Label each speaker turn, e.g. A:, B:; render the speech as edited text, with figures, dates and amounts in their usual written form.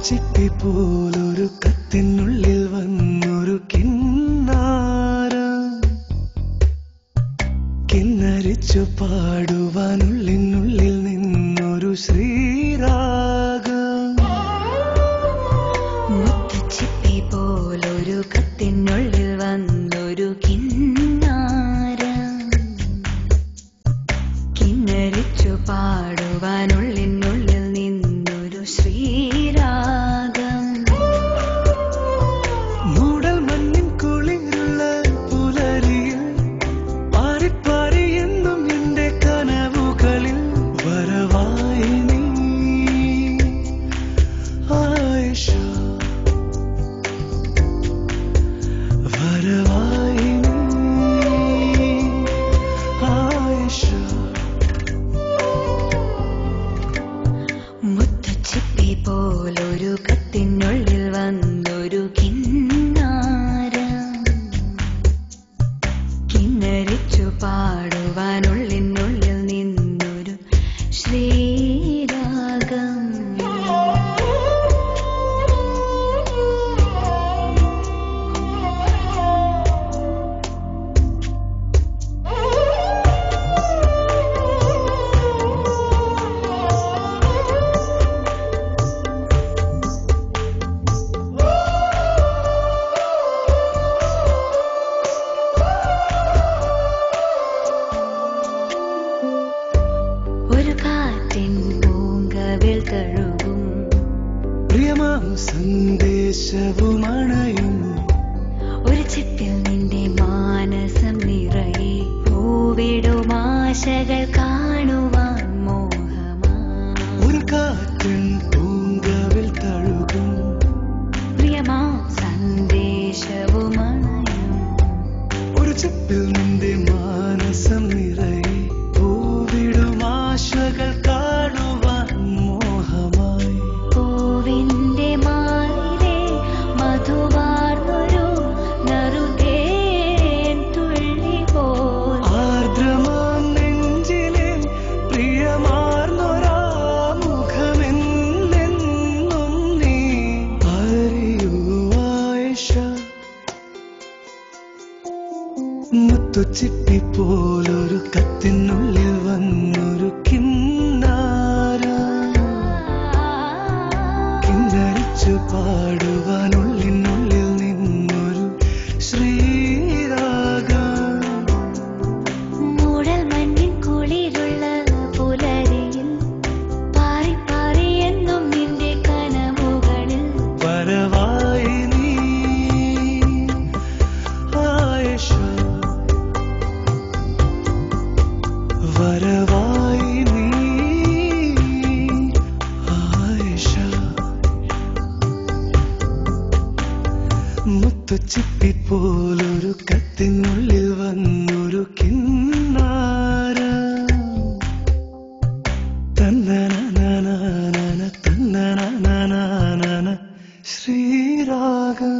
A: ചിപ്പി പോലൊരു കത്തിനുള്ളിൽ വന്നൊരു കിന്നാരം കിന്നരിച്ചു പാടുവാനുള്ളിനുള്ളിൽ നിന്നൊരു ശ്രീരാഗം.
B: മുത്തുച്ചിപ്പി പോലൊരു കത്തിനുള്ളിൽ വന്നൊരു കിന്നാരം കിന്നരിച്ചു പാടുവാനുള്ളിനുള്ളിൽ നിന്നൊരു ശ്രീരാഗം. മുത്തുച്ചിപ്പി പോലൊരു കത്തിനുള്ളിൽ വന്നൊരു കിന്നാരം കിന്നരിച്ചു പാടുവാനുള്ളിനുള്ളിൽ നിന്നൊരു ശ്രീരാഗം. ഒരു കാറ്റിൻ പൂങ്കവിൽ തഴുകും
A: പ്രിയമാം സന്ദേശവുമണയും
B: ഒരു ചിപ്പിൽ നിന്റെ മാനസം നിറയെ പൂവിടും ആശകൾ കാണുവാൻ മോഹമാ.
A: ഒരു കാറ്റിൻ പൂങ്കവിൽ തഴുകും
B: പ്രിയമാം സന്ദേശവുമണയും
A: ഒരു ചിപ്പിൽ നിന്റെ മാനസം നിറയെ പൂവിടും ആശകൾ കാണുവാൻ മോഹമായി.
B: പൂവിന്റെ മാറിലെ മധുവാർന്നൊരു നറുതേൻ തുള്ളി പോൽ
A: ആർദ്രമാം നെഞ്ചിലെ പ്രിയമാർന്നൊരാ മുഖമെന്നെന്നും നീ അറിയൂ ആയിഷ. മുത്തുച്ചിപ്പി പോലൊരു കത്തിനുള്ളിൽ വന്നൊരു കിന്നാരം കിന്നരിച്ചു പാടുവാനുള്ളിനുള്ളിൽ നിന്നൊരു ശ്രീരാഗം.
B: മൂടൽ മഞ്ഞിൻ കുളിരുള്ള പുലരിയിൽ പാറി പാറി എന്നും നിന്റെ കനവുകളിൽ
A: വരവായി നീ ആയിഷ, വരവായി നീ ആയിഷ. മുത്തുച്ചിപ്പി പോലൊരു കത്തിനുള്ളിൽ വന്നൊരു കിന്നാരം തന്നനനനനന തന്നനനനന ശ്രീരാഗം.